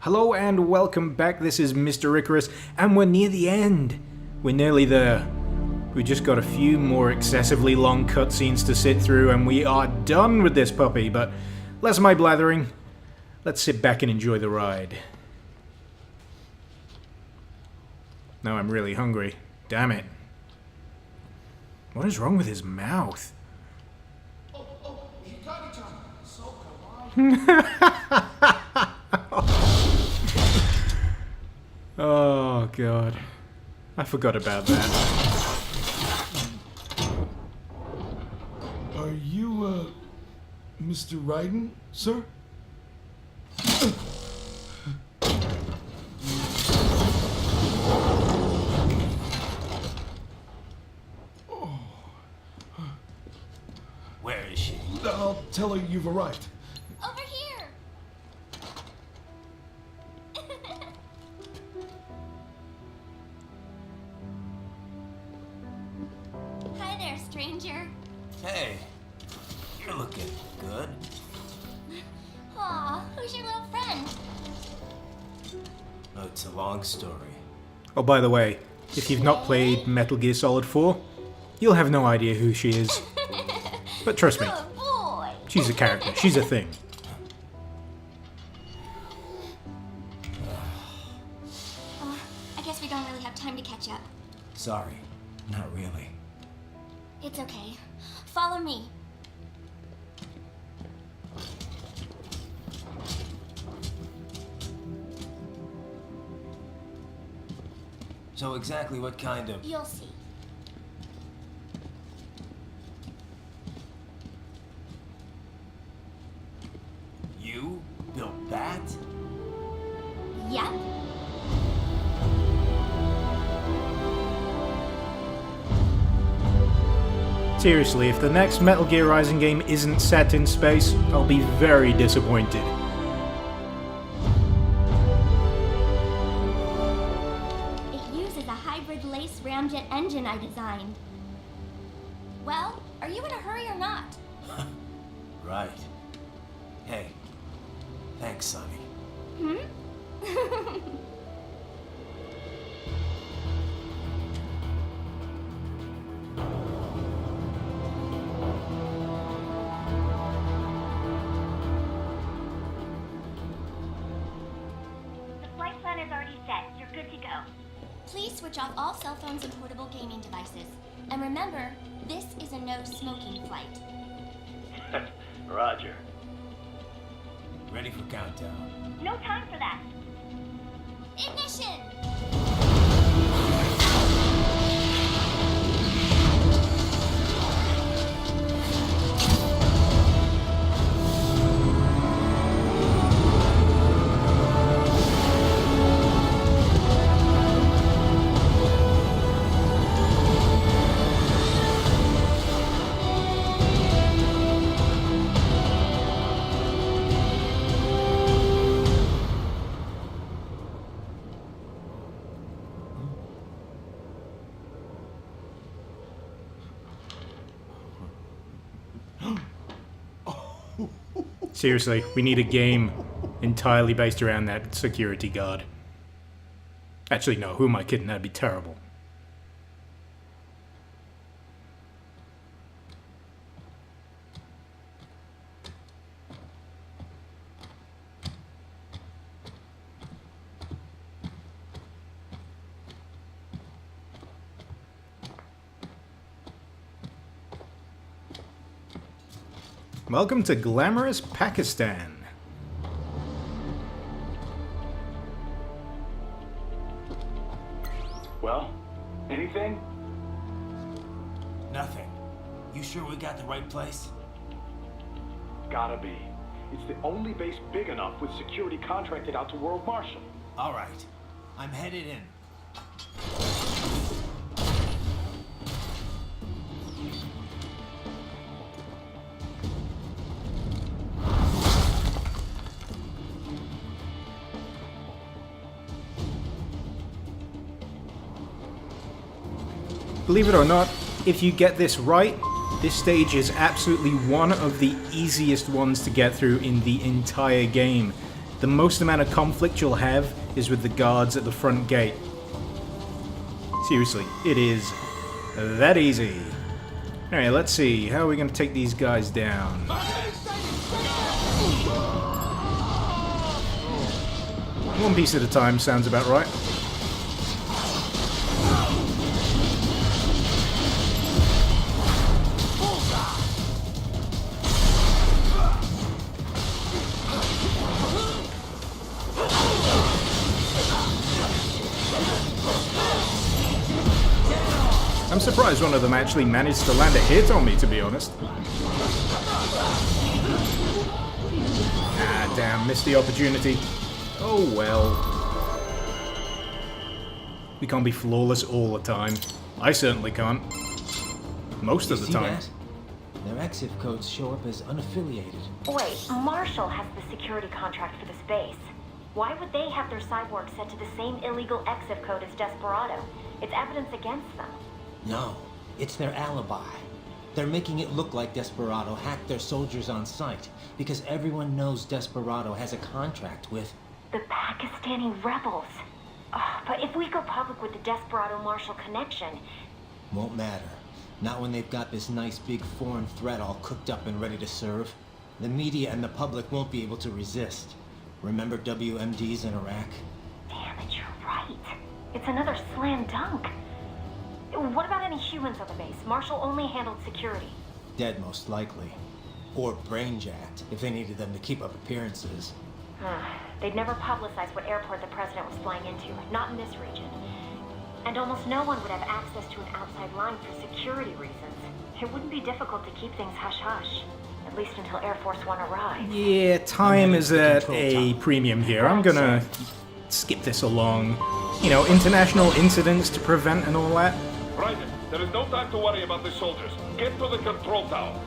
Hello and welcome back, this is Mr. Icarus, and we're near the end. We're nearly there. We just got a few more excessively long cutscenes to sit through and we are done with this puppy, but less of my blathering. Let's sit back and enjoy the ride. Now I'm really hungry. Damn it. What is wrong with his mouth? Oh god. I forgot about that. Are you, Mr. Ryden, sir? Where is she? I'll tell her you've arrived. Over here! Hi there, stranger. Hey, you're looking good. Aw, who's your little friend? Oh, it's a long story. Oh, by the way, if you've not played Metal Gear Solid 4, you'll have no idea who she is. But trust me, Good boy. she's a character, she's a thing. I guess we don't really have time to catch up. Sorry, not really. It's okay. Follow me. So exactly what kind of... You'll see. You built that? Yep. Seriously, if the next Metal Gear Rising game isn't set in space, I'll be very disappointed. It uses a hybrid lace ramjet engine I designed. Well, are you in a hurry or not? Right. Hey, thanks, Sonny. Hmm? The flight plan is already set. You're good to go. Please switch off all cell phones and portable gaming devices. And remember, this is a no-smoking flight. Roger. Ready for countdown. No time for that. Ignition! Seriously, we need a game entirely based around that security guard. Actually, no, who am I kidding? That'd be terrible. Welcome to glamorous Pakistan. Well, anything? Nothing. You sure we got the right place? Gotta be. It's the only base big enough with security contracted out to World Marshal. All right. I'm headed in. Believe it or not, if you get this right, this stage is absolutely one of the easiest ones to get through in the entire game. the most amount of conflict you'll have is with the guards at the front gate. Seriously, it is that easy. Alright, let's see. How are we going to take these guys down? One piece at a time sounds about right. I'm surprised one of them actually managed to land a hit on me, to be honest. Ah, damn, missed the opportunity. Oh well. We can't be flawless all the time. I certainly can't. Most of the time. That? Their exif codes show up as unaffiliated. Wait, Marshall has the security contract for this base. Why would they have their cyborg set to the same illegal exif code as Desperado? It's evidence against them. No, it's their alibi. They're making it look like Desperado hacked their soldiers on sight because everyone knows Desperado has a contract with The Pakistani rebels. Oh, but if we go public with the Desperado-Marshall connection... Won't matter. Not when they've got this nice big foreign threat all cooked up and ready to serve. The media and the public won't be able to resist. Remember WMDs in Iraq? Damn it, you're right. It's another slam dunk. What about any humans on the base? Marshall only handled security. Dead most likely. Or brain-jacked, if they needed them to keep up appearances. They'd never publicize what airport the president was flying into, not in this region. And almost no one would have access to an outside line for security reasons. It wouldn't be difficult to keep things hush-hush, at least until Air Force One arrives. Yeah, time is at a premium here. I'm gonna skip this along. You know, international incidents to prevent and all that. Raiden, there is no time to worry about the soldiers. Get to the control tower.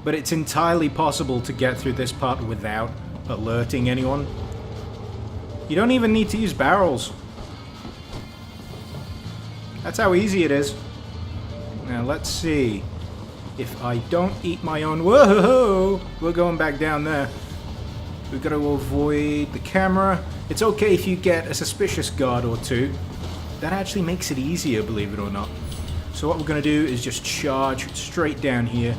But it's entirely possible to get through this part without alerting anyone. You don't even need to use barrels. That's how easy it is. Now let's see. If I don't eat my own... Whoa! We're going back down there. We've got to avoid the camera. It's okay if you get a suspicious guard or two. That actually makes it easier, believe it or not. So what we're going to do is just charge straight down here.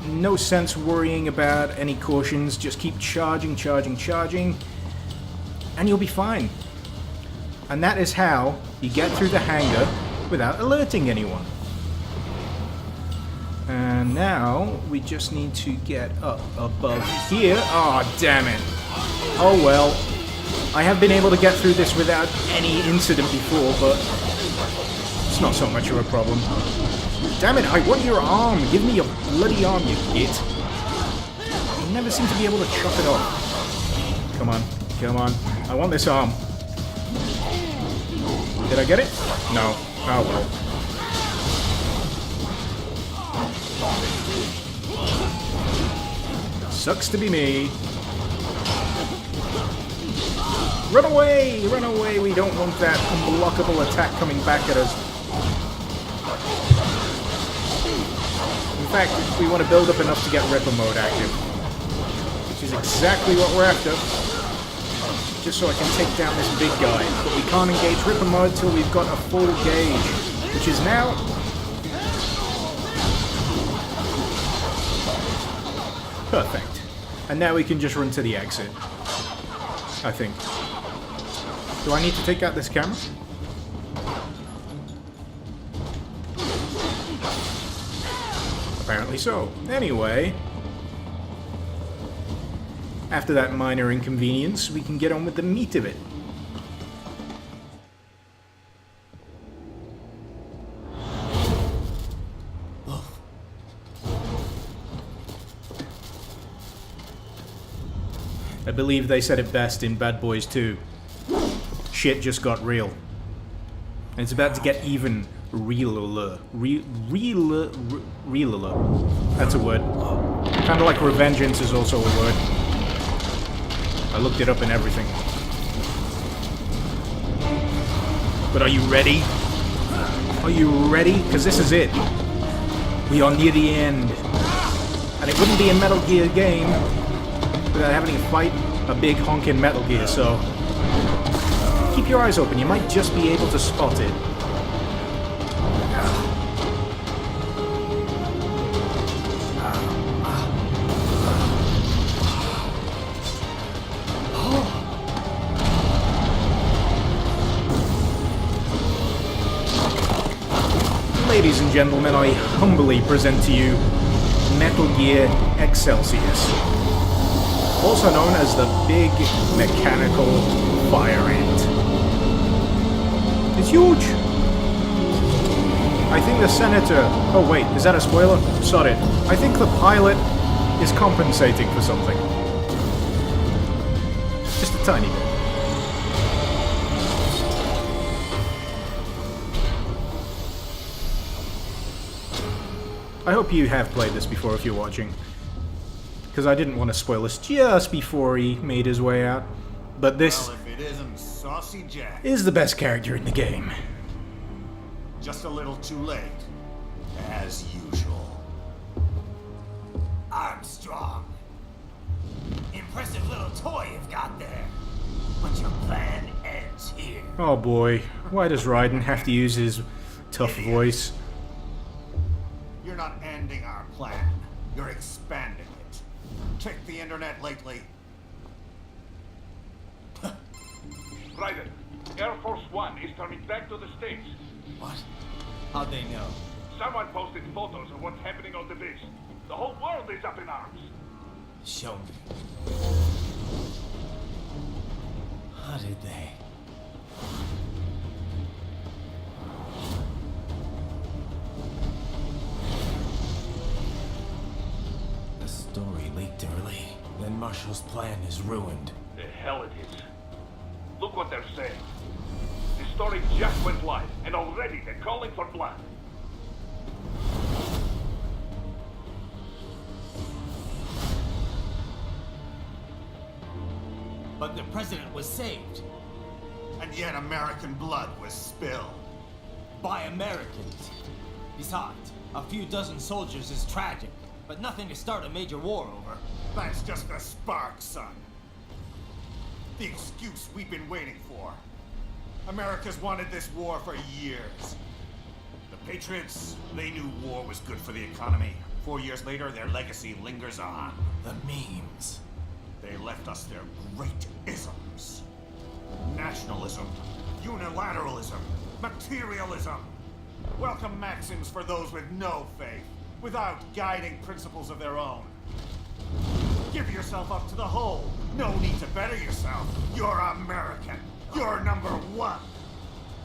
No sense worrying about any cautions. Just keep charging, charging, charging. And you'll be fine. And that is how you get through the hangar without alerting anyone. And now we just need to get up above here. Oh, damn it. Oh well. I have been able to get through this without any incident before, but it's not so much of a problem. Damn it, I want your arm. Give me your bloody arm, you git. You never seem to be able to chop it off. Come on, come on. I want this arm. Did I get it? No. Oh well. Sucks to be me. Run away! Run away! We don't want that unblockable attack coming back at us. In fact, we want to build up enough to get Ripper mode active. Which is exactly what we're after. Just so I can take down this big guy. But we can't engage Ripper mode till we've got a full gauge. Which is now... perfect. And now we can just run to the exit. I think. Do I need to take out this camera? Apparently so. Anyway, after that minor inconvenience, we can get on with the meat of it. I believe they said it best in Bad Boys 2. Shit just got real. And it's about to get even realer. Realer. That's a word. Kind of like Revengeance is also a word. I looked it up and everything. But are you ready? Are you ready? Because this is it. We are near the end. And it wouldn't be a Metal Gear game without having a fight a big honking Metal Gear, so keep your eyes open, you might just be able to spot it. Ladies and gentlemen, I humbly present to you Metal Gear Excelsius, also known as the Big Mechanical Fire Ant. It's huge! I think the Senator... Oh wait, is that a spoiler? Sorry. I think the pilot is compensating for something. Just a tiny bit. I hope you have played this before if you're watching, because I didn't want to spoil this just before he made his way out. But this Well, if it isn't Saucy Jack, is the best character in the game. just a little too late, as usual. Armstrong. Impressive little toy you've got there. But your plan ends here. Oh boy, why does Raiden have to use his tough voice? You're not ending our plan. You're expanding it. Check the internet lately. Raiden, Air Force One is turning back to the States. What? How'd they know? Someone posted photos of what's happening on the base. The whole world is up in arms. Show me. How did they? The story leaked early. Then Marshall's plan is ruined. The hell it is. Look what they're saying. The story just went live, and already they're calling for blood. But the president was saved. And yet American blood was spilled. By Americans. Besides, a few dozen soldiers is tragic, but nothing to start a major war over. That's just the spark, son. The excuse we've been waiting for. America's wanted this war for years. The Patriots, they knew war was good for the economy. 4 years later, their legacy lingers on. The memes. They left us their great isms. Nationalism, unilateralism, materialism. Welcome maxims for those with no faith, without guiding principles of their own. Give yourself up to the whole. No need to better yourself. You're American. You're number one.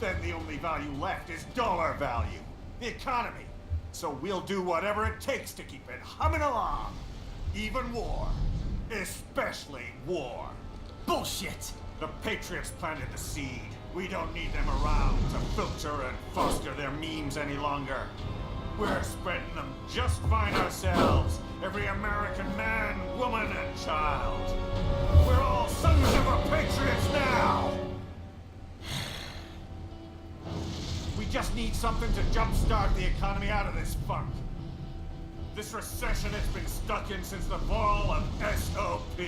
Then the only value left is dollar value. The economy. So we'll do whatever it takes to keep it humming along. Even war. Especially war. Bullshit! The Patriots planted the seed. We don't need them around to filter and foster their memes any longer. We're spreading them just fine ourselves. Every American man, woman, and child. We're all sons of a Patriots now! We just need something to jumpstart the economy out of this funk. This recession it's been stuck in since the fall of SOP.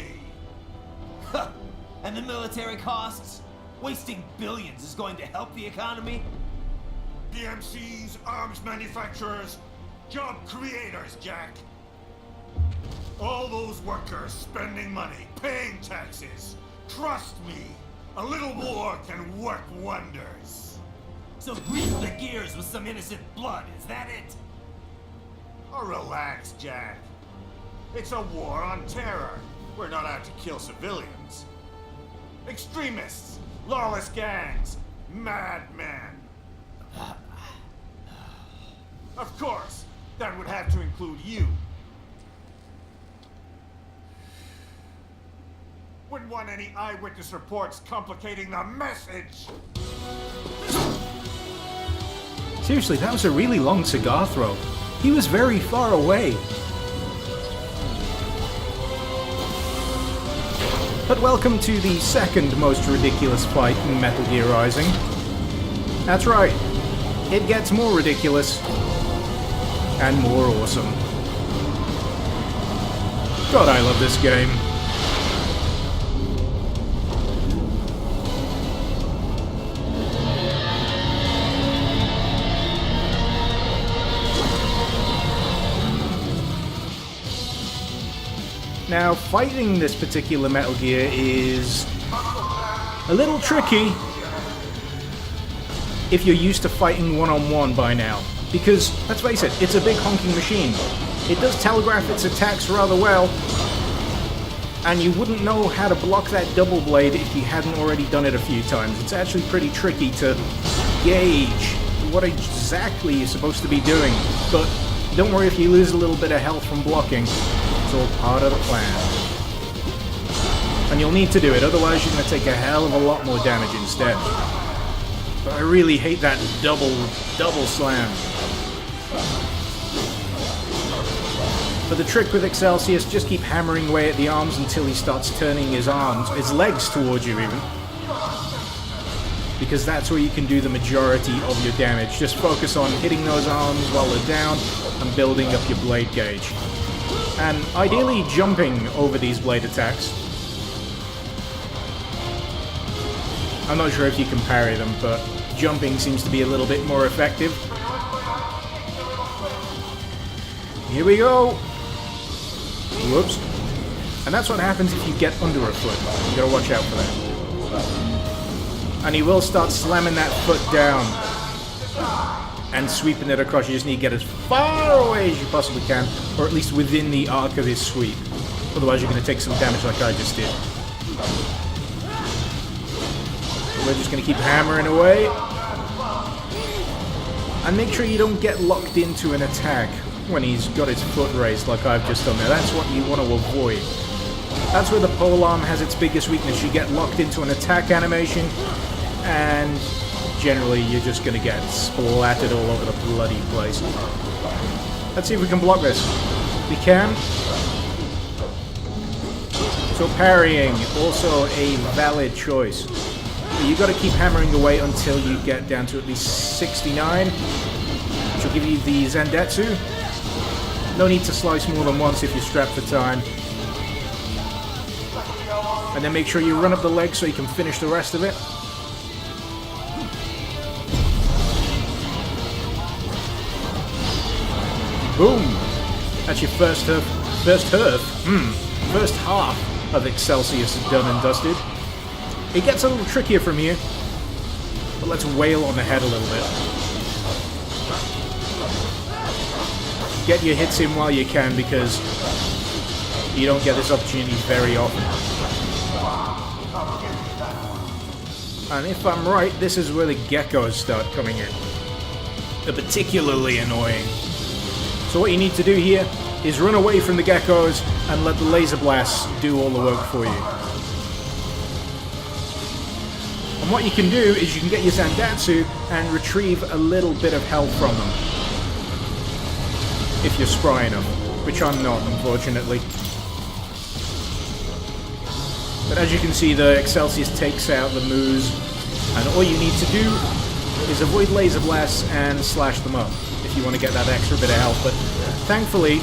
And the military costs? Wasting billions is going to help the economy? DMCs, arms manufacturers, job creators, Jack. All those workers spending money, paying taxes. Trust me, a little more can work wonders. So grease the gears with some innocent blood, is that it? Oh, relax, Jack. It's a war on terror. We're not out to kill civilians. Extremists, lawless gangs, madmen. Of course, that would have to include you. Wouldn't want any eyewitness reports complicating the message. Seriously, that was a really long cigar throw. He was very far away. But welcome to the second most ridiculous fight in Metal Gear Rising. That's right, it gets more ridiculous and more awesome. God, I love this game. Now, fighting this particular Metal Gear is a little tricky if you're used to fighting one-on-one by now. Because, let's face it, it's a big honking machine. It does telegraph its attacks rather well, and you wouldn't know how to block that double blade if you hadn't already done it a few times. It's actually pretty tricky to gauge what exactly you're supposed to be doing. But don't worry if you lose a little bit of health from blocking. It's all part of the plan. And you'll need to do it, otherwise you're going to take a hell of a lot more damage instead. But I really hate that double slam. But the trick with Excelsius, just keep hammering away at the arms until he starts turning his legs towards you even. Because that's where you can do the majority of your damage. Just focus on hitting those arms while they're down and building up your blade gauge. And ideally jumping over these blade attacks. I'm not sure if you can parry them, but jumping seems to be a little bit more effective. Here we go! Whoops. And that's what happens if you get under a foot. You gotta watch out for that. And he will start slamming that foot down and sweeping it across. You just need to get as far away as you possibly can, or at least within the arc of his sweep. Otherwise you're gonna take some damage like I just did. We're just going to keep hammering away. And make sure you don't get locked into an attack when he's got his foot raised like I've just done there. That's what you want to avoid. That's where the polearm has its biggest weakness. You get locked into an attack animation, and generally you're just going to get splattered all over the bloody place. Let's see if we can block this. We can. So parrying, also a valid choice. You got to keep hammering away until you get down to at least 69, which will give you the Zandatsu. No need to slice more than once if you're strapped for time. And then make sure you run up the leg so you can finish the rest of it. Boom! That's your first half of Excelsius done and dusted. It gets a little trickier from here, but let's wail on the head a little bit. Get your hits in while you can, because you don't get this opportunity very often. And if I'm right, this is where the geckos start coming in. They're particularly annoying. So what you need to do here is run away from the geckos and let the laser blasts do all the work for you. And what you can do is you can get your Zandatsu and retrieve a little bit of health from them. If you're spry enough, which I'm not, unfortunately. But as you can see, the Excelsius takes out the moves, and all you need to do is avoid laser blasts and slash them up if you want to get that extra bit of health. But thankfully,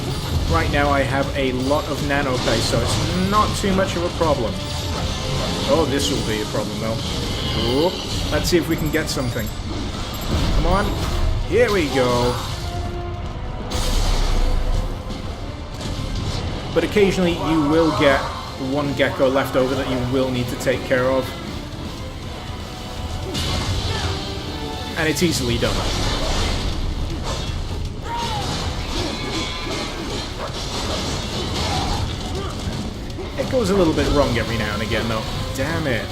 right now I have a lot of nano paste, so it's not too much of a problem. Oh, this will be a problem though. Oop. Let's see if we can get something. Come on. Here we go. But occasionally you will get one gecko left over that you will need to take care of. And it's easily done. It goes a little bit wrong every now and again though. Damn it.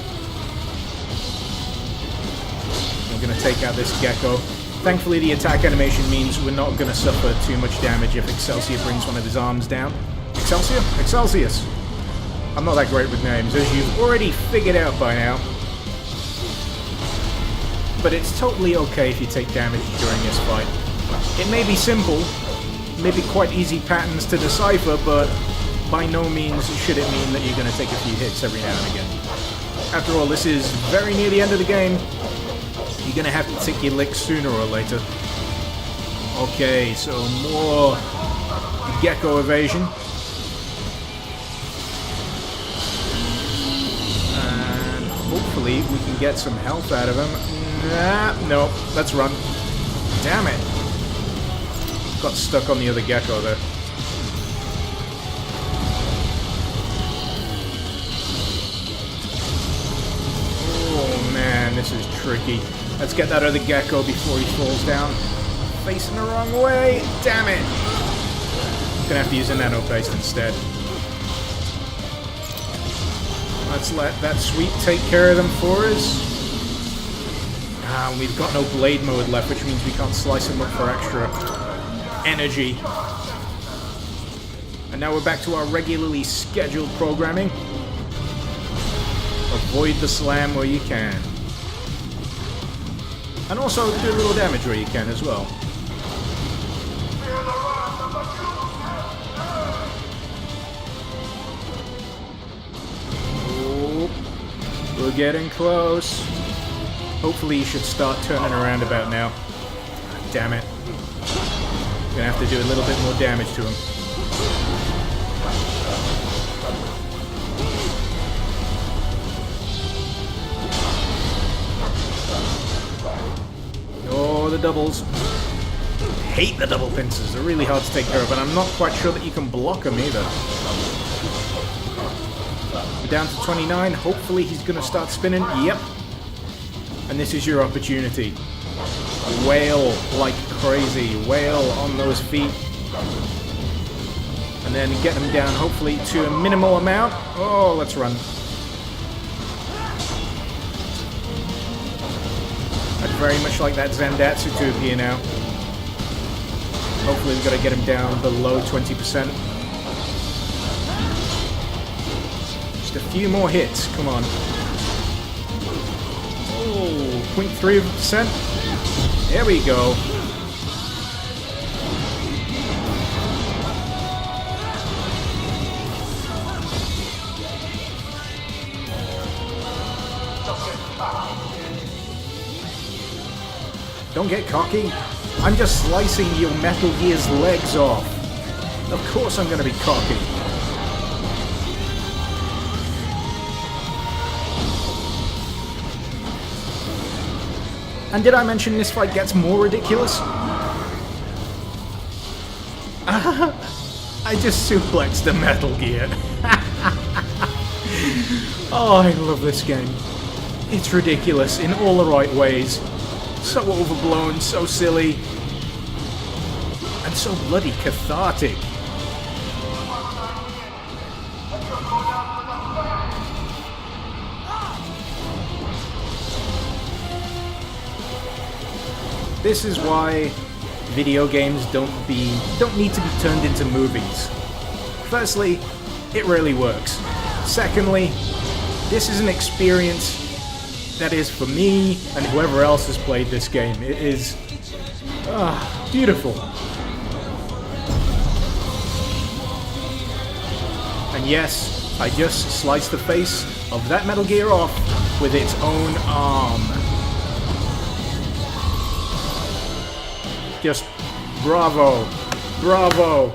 I'm going to take out this gecko. Thankfully the attack animation means we're not going to suffer too much damage if Excelsior brings one of his arms down. Excelsior? Excelsius! I'm not that great with names, as you've already figured out by now. But it's totally okay if you take damage during this fight. It may be simple, may be quite easy patterns to decipher, but by no means should it mean that you're going to take a few hits every now and again. After all, this is very near the end of the game. You're going to have to take your licks sooner or later. Okay, so more gecko evasion. And hopefully we can get some health out of him. Nah, no, let's run. Damn it. Got stuck on the other gecko there. man, this is tricky. Let's get that other gecko before he falls down. Facing the wrong way. Damn it. Gonna have to use a nano paste instead. Let's let that sweep take care of them for us. Ah, we've got no blade mode left, which means we can't slice them up for extra energy. And now we're back to our regularly scheduled programming. Avoid the slam where you can. And also do a little damage where you can as well. Oh, we're getting close. Hopefully he should start turning around about now. Damn it. Gonna have to do a little bit more damage to him. Oh, the doubles. Hate the double pincers. They're really hard to take care of, and I'm not quite sure that you can block them either. We're down to 29. Hopefully he's going to start spinning. Yep. And this is your opportunity. Wail like crazy. Wail on those feet. And then get them down, hopefully, to a minimal amount. Oh, let's run. I'd very much like that Zandatsu to appear now. Hopefully we've got to get him down below 20%. Just a few more hits, come on. Oh, 0.3%. There we go. Don't get cocky. I'm just slicing your Metal Gear's legs off. Of course I'm gonna be cocky. And did I mention this fight gets more ridiculous? I just suplexed the Metal Gear. Oh, I love this game. It's ridiculous in all the right ways. So overblown, so silly, and so bloody cathartic. This is why video games don't need to be turned into movies. Firstly, it rarely works. Secondly, this is an experience that is for me and whoever else has played this game. It is beautiful. And yes, I just sliced the face of that Metal Gear off with its own arm. Just bravo, bravo.